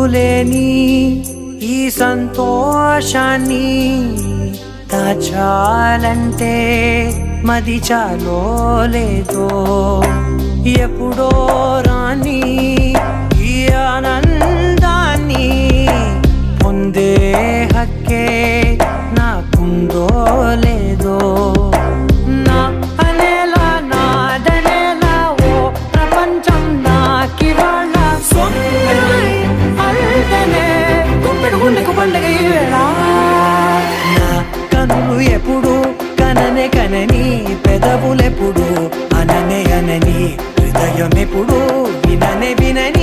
అంతులేని ఈ సంతోషాన్ని దాచాలంటే మది చాలో లేదో ఎప్పుడో రాని ఈ ఆనందాన్ని పొందే హక్కే నాకుందో లేదో నా అనేలా నాదనేలా ఓ ప్రపంచం నాకివాళ్ళ సొంతమై అల్దనే గుప్పెడు గుండెకు పండగ ఈ వేళ నా కనులు ఎప్పుడు కననే కనని పెదవులెప్పుడు అననే అనని హృదయం ఎప్పుడు విననే వినని